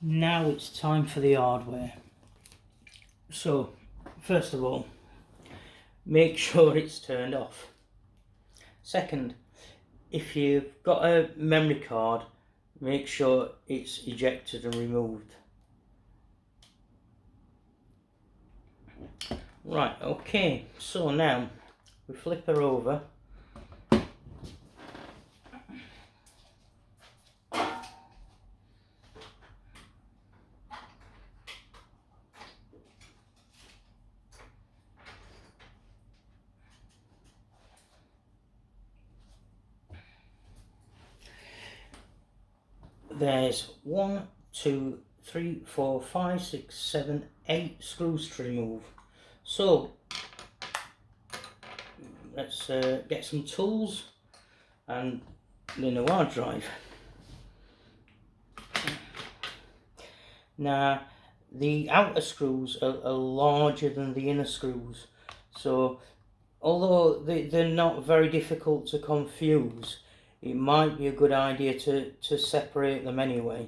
Now it's time for the hardware. So first of all, make sure it's turned off. Second, if you've got a memory card, make sure it's ejected and removed. Right, okay, so now we flip her over. There's 1, 2, 3, 4, 5, 6, 7, 8 screws to remove. So let's get some tools and the new hard drive. Now the outer screws are larger than the inner screws, so although they're not very difficult to confuse, it might be a good idea to separate them anyway.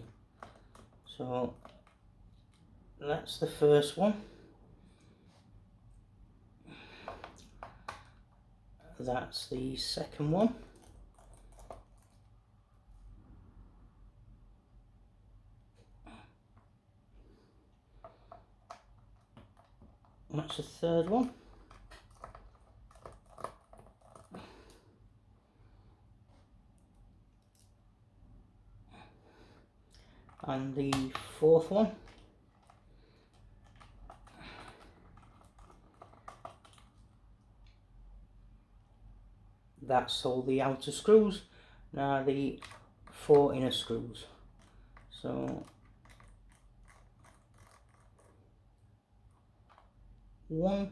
So that's the first one. That's the second one. That's the third one. And the fourth one. That's all the outer screws. Now the 4 inner screws. So 1,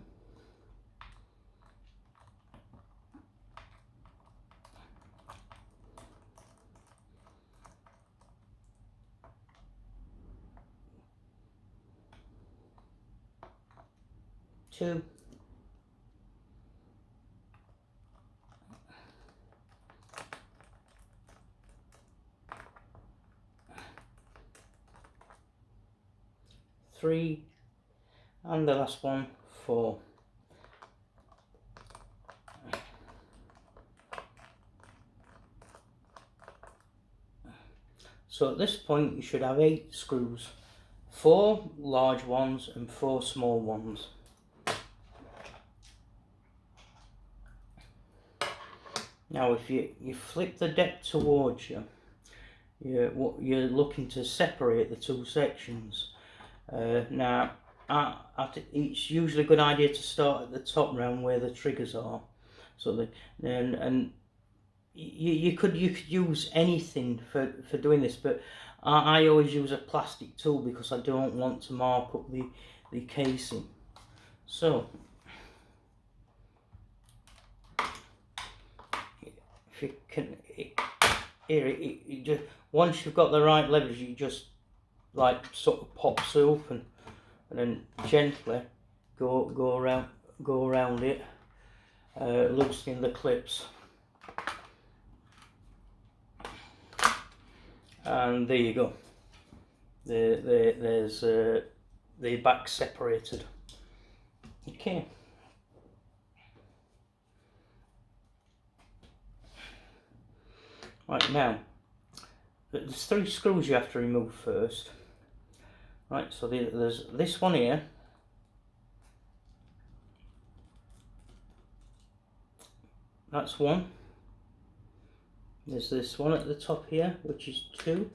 2, 3, and the last one, 4. So at this point you should have 8 screws, 4 large ones and 4 small ones. Now if you flip the deck towards you, you're looking to separate the two sections. Now it's usually a good idea to start at the top round where the triggers are. So and you could use anything for doing this, but I always use a plastic tool because I don't want to mark up the casing. So if you can, it just, once you've got the right leverage, you just like sort of pops it open and then gently go around it, loosening the clips. And there you go. There's the back separated. Okay. Right, now there's 3 screws you have to remove first. Right, so there's this one here. That's 1. There's this one at the top here, which is 2.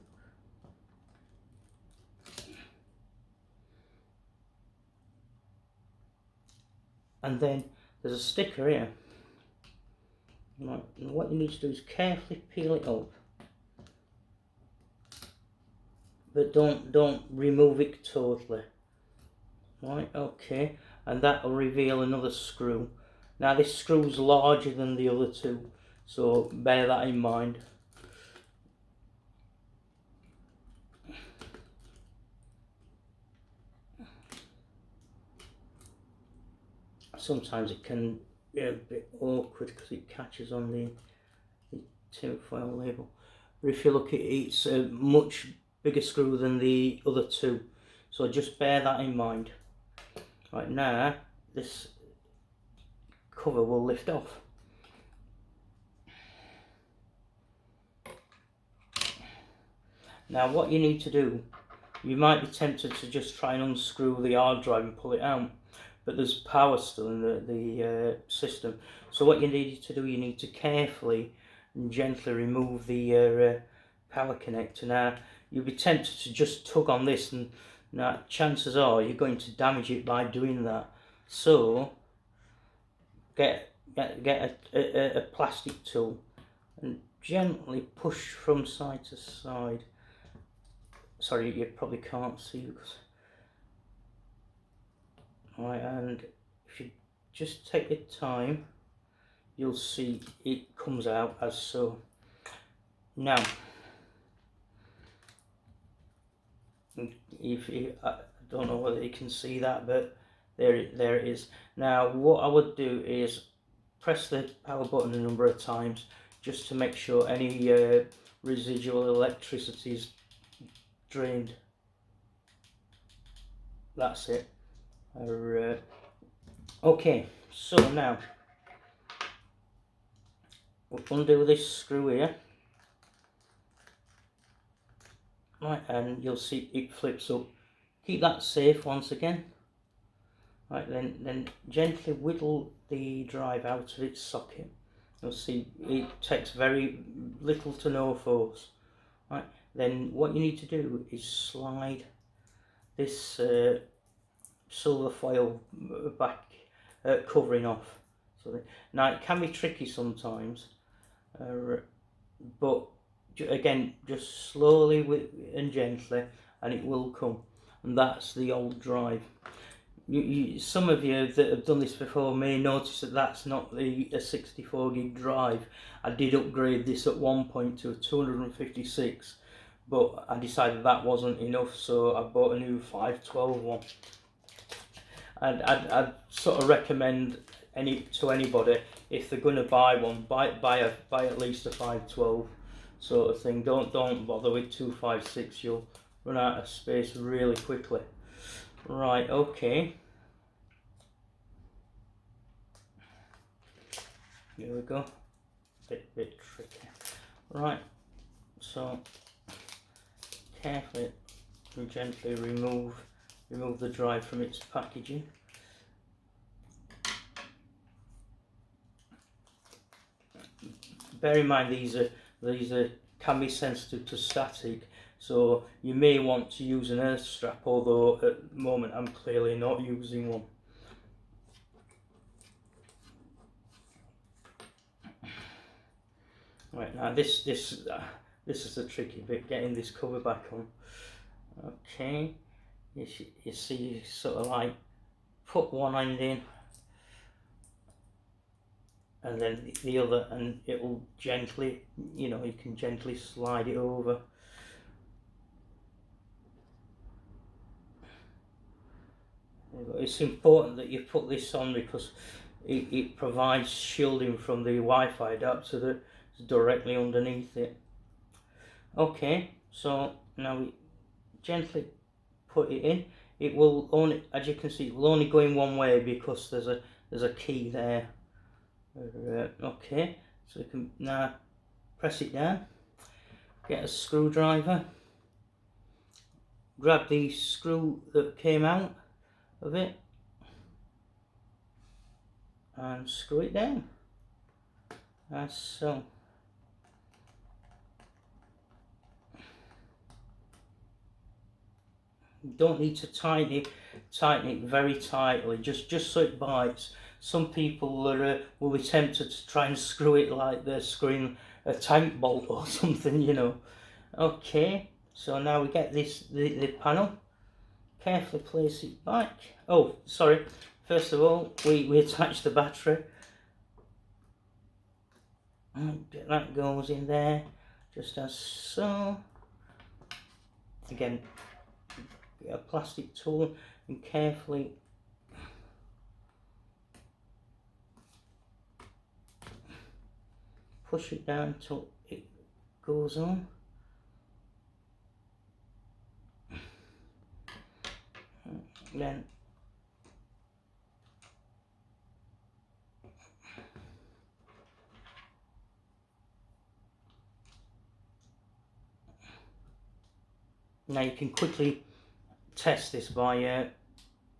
And then there's a sticker here. Right, and what you need to do is carefully peel it up, but don't remove it totally. Right, okay, and that will reveal another screw. Now this screw's larger than the other 2, so bear that in mind. Sometimes it can be a bit awkward because it catches on the tinfoil label, but if you look at it, it's much bigger screw than the other two, so just bear that in mind. Right, now this cover will lift off. Now what you need to do, you might be tempted to just try and unscrew the hard drive and pull it out, but there's power still in the system. So what you need to do, you need to carefully and gently remove the power connector. Now you'll be tempted to just tug on this, and now chances are you're going to damage it by doing that. So get a plastic tool and gently push from side to side. Sorry, you probably can't see because. Right, and if you just take your time, you'll see it comes out as so. Now, if I don't know whether you can see that, but there it is. Now, what I would do is press the power button a number of times just to make sure any residual electricity is drained. That's it. Okay, so now we'll undo this screw here. Right, and you'll see it flips up. Keep that safe once again. Right, then gently whittle the drive out of its socket. You'll see it takes very little to no force. Right, then what you need to do is slide this silver foil back covering off. So now it can be tricky sometimes, but again, just slowly and gently, and it will come. And that's the old drive. Some of you that have done this before may notice that that's not a 64 gig drive. I did upgrade this at one point to a 256, but I decided that wasn't enough, so I bought a new 512 one. And I'd sort of recommend to anybody, if they're going to buy one, buy at least a 512 sort of thing. Don't bother with 256. You'll run out of space really quickly. Right, okay. Here we go. Bit tricky. Right, so carefully and gently remove the drive from its packaging. Bear in mind these can be sensitive to static, so you may want to use an earth strap, although at the moment I'm clearly not using one. Right, now this is the tricky bit, getting this cover back on. Okay, you see, you sort of like put one end in and then the other, and it will gently, you can gently slide it over. It's important that you put this on because it provides shielding from the Wi-Fi adapter that's directly underneath it. Okay, so now we gently put it in. It will only, as you can see, it will only go in one way because there's a key there. Okay, so you can now press it down, get a screwdriver, grab the screw that came out of it and screw it down, as so. You don't need to tighten it very tightly, just so it bites. Some people will be tempted to try and screw it like they're screwing a tank bolt or something, Okay, so now we get the panel, carefully place it back. Oh, sorry, first of all we attach the battery, and that goes in there just as so. Again, get a plastic tool and carefully push it down until it goes on. Then now you can quickly test this by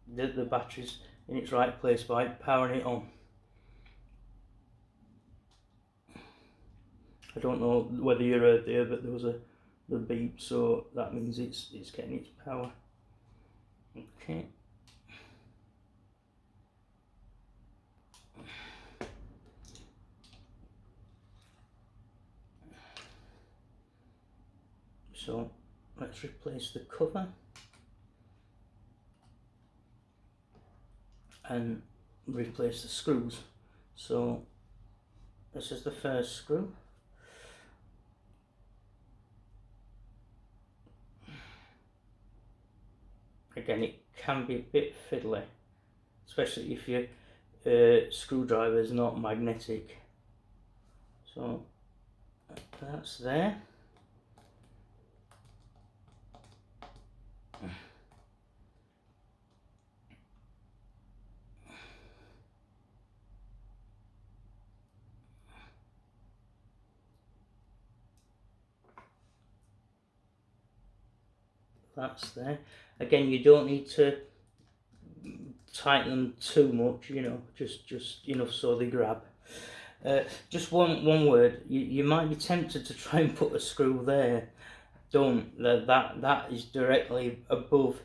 the batteries in its right place by powering it on. I don't know whether you heard there, but there was the beep, so that means it's getting its power. Okay. So let's replace the cover and replace the screws. So this is the first screw. Again, it can be a bit fiddly, especially if your screwdriver is not magnetic. So that's there. That's there. Again, you don't need to tighten them too much, you know, just enough so they grab. Just one word, you might be tempted to try and put a screw there. Don't. That is directly above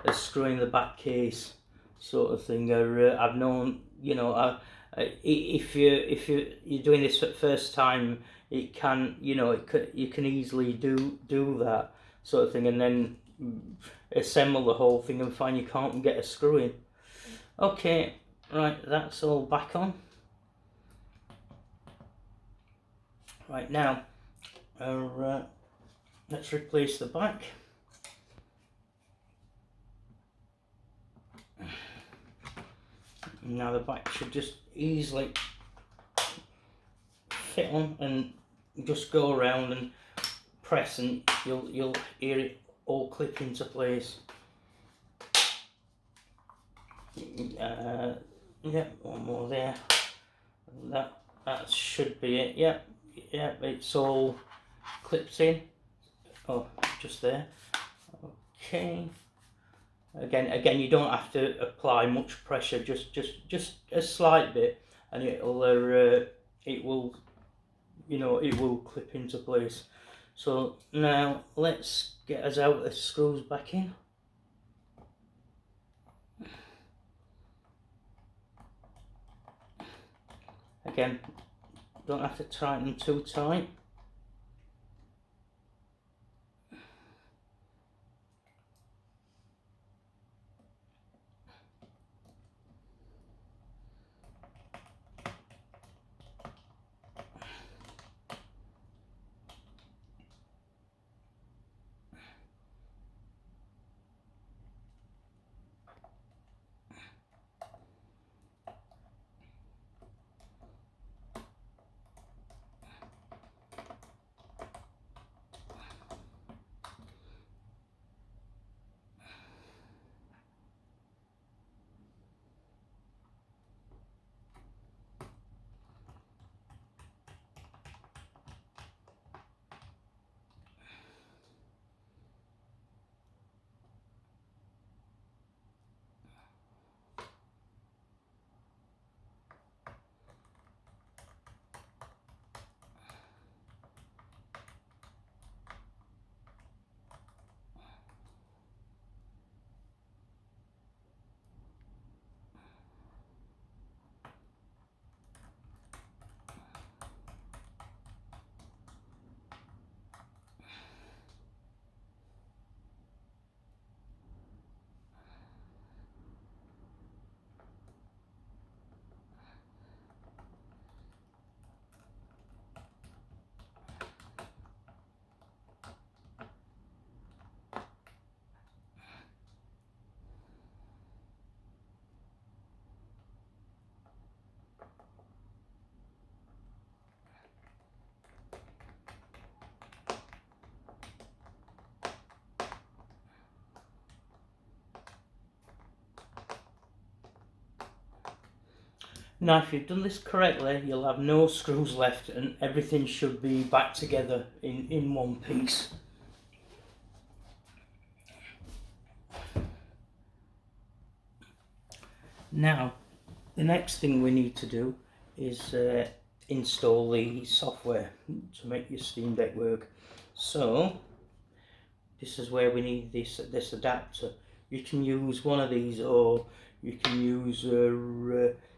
a screw in the back case sort of thing. I've known, you know, if you're doing this for the first time, it can, you know, you can easily do that sort of thing, and then assemble the whole thing and find you can't get a screw in. Okay, right, that's all back on. Right, now let's replace the back. Now the back should just easily fit on and just go around and press, and you'll hear it all clip into place. Yeah, one more there. That should be it. Yeah, it's all clipped in. Oh, just there. Okay. Again, you don't have to apply much pressure. Just a slight bit, and it will, you know, it will clip into place. So now let's get us out the screws back in. Again, don't have to tighten them too tight. Now if you've done this correctly, you'll have no screws left and everything should be back together in one piece. Now, the next thing we need to do is install the software to make your Steam Deck work. So, this is where we need this adapter. You can use one of these, or you can use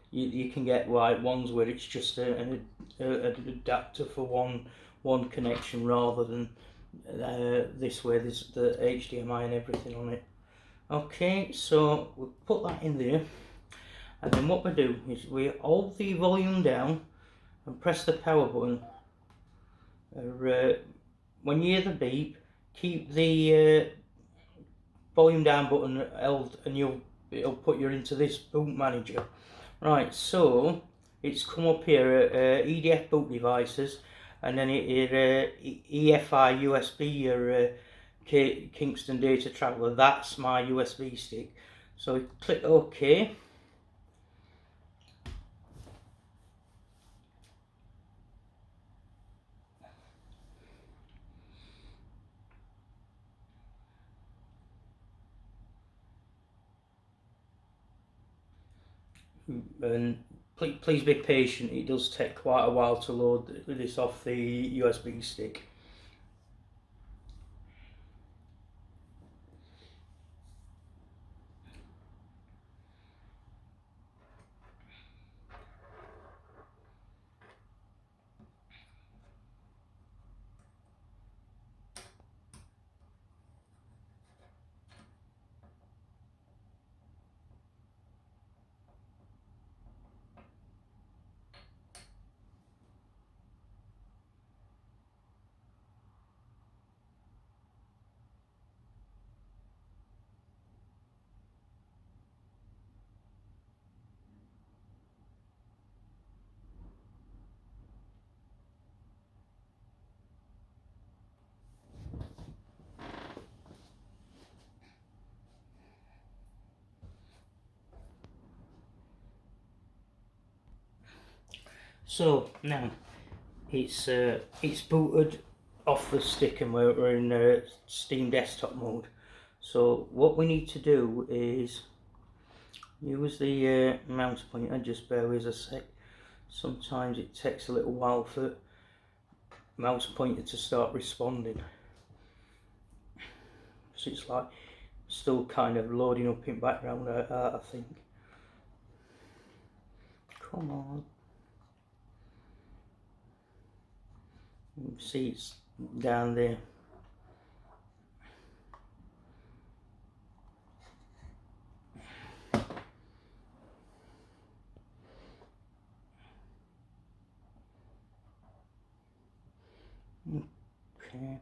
you can get white ones where it's just an adapter for one connection, rather than this where there's the HDMI and everything on it. Okay, so we'll put that in there, and then what we do is we hold the volume down and press the power button. When you hear the beep, keep the volume down button held and it'll put you into this boot manager. Right, so it's come up here EDF boot devices, and then EFI USB or Kingston Data Traveler. That's my USB stick. So click OK. And please be patient, it does take quite a while to load this off the USB stick. So now it's booted off the stick and we're in Steam desktop mode. So what we need to do is use the mouse pointer. Just bear with us a sec. Sometimes it takes a little while for mouse pointer to start responding. So it's like still kind of loading up in background, I think. Come on. You can see it's down there. Okay.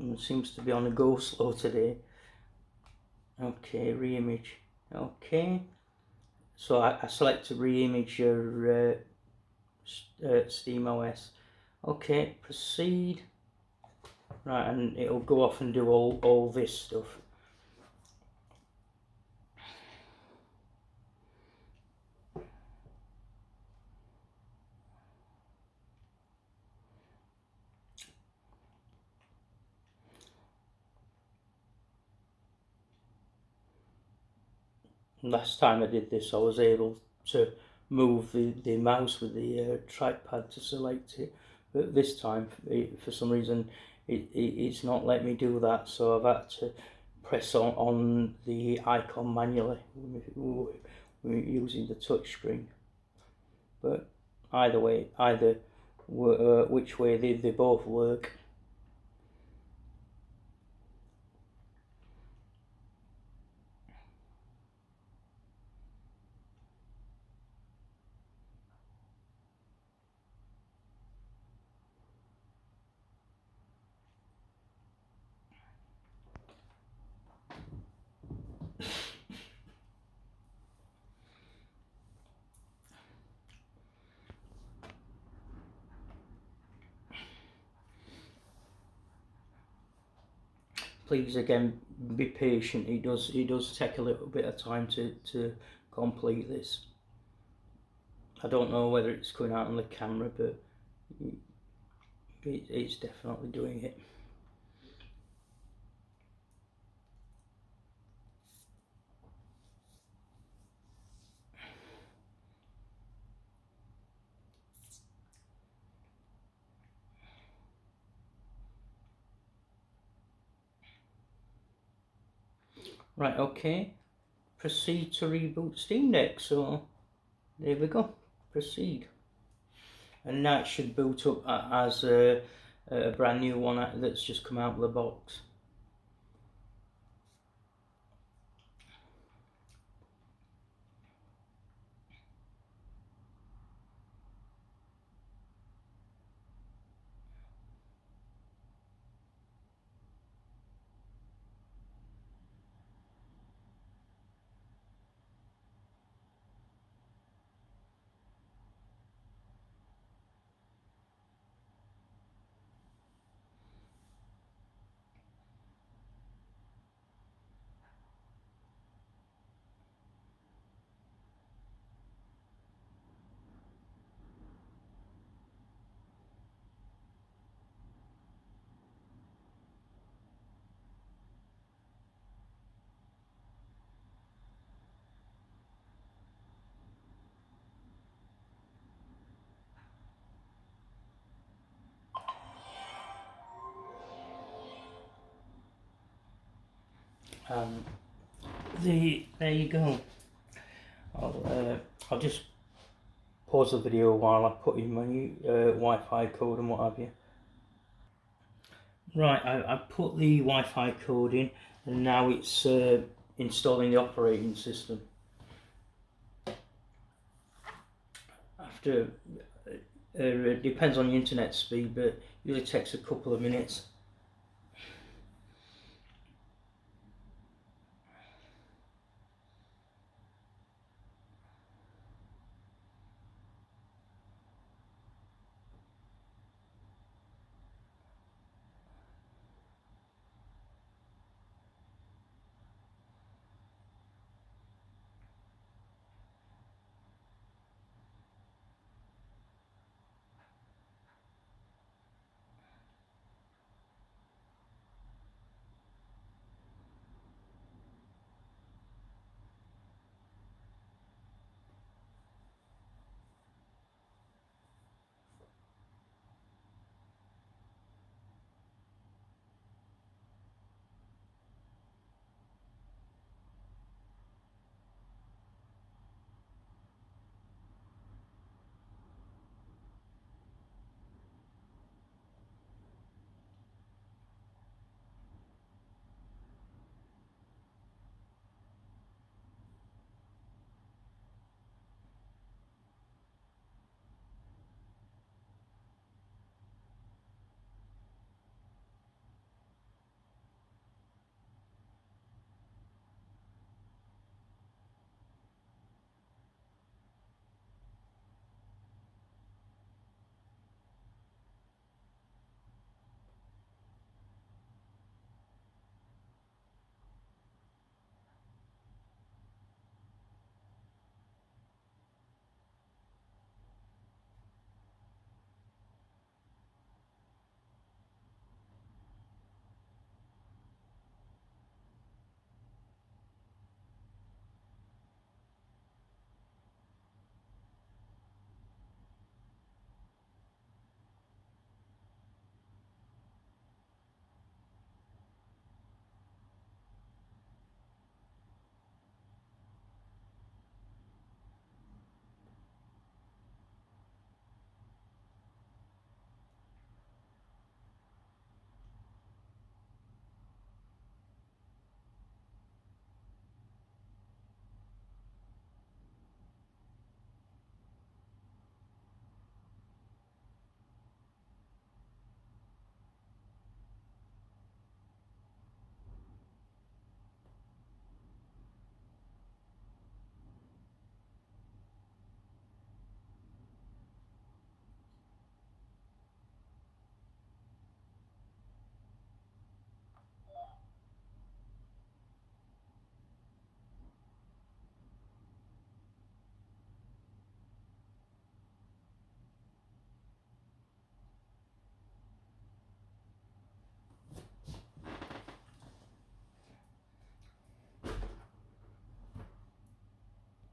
It seems to be on a go slow today. Okay, re-image. Okay, so I select to re-image your SteamOS. Okay, proceed. Right, and it'll go off and do all this stuff. Last time I did this, I was able to move the mouse with the trackpad to select it, but this time, for some reason, it's not let me do that, so I've had to press on the icon manually using the touch screen. But either way, which way they both work. please again be patient. It does take a little bit of time to complete this. I don't know whether it's coming out on the camera, but it's definitely doing it. Right, okay. Proceed to reboot Steam Deck. So there we go. Proceed. And now it should boot up as a brand new one that's just come out of the box. There you go. I'll just pause the video while I put in my new Wi-Fi code and what have you. Right, I put the Wi-Fi code in, and now it's installing the operating system. After it depends on the internet speed, but it usually takes a couple of minutes.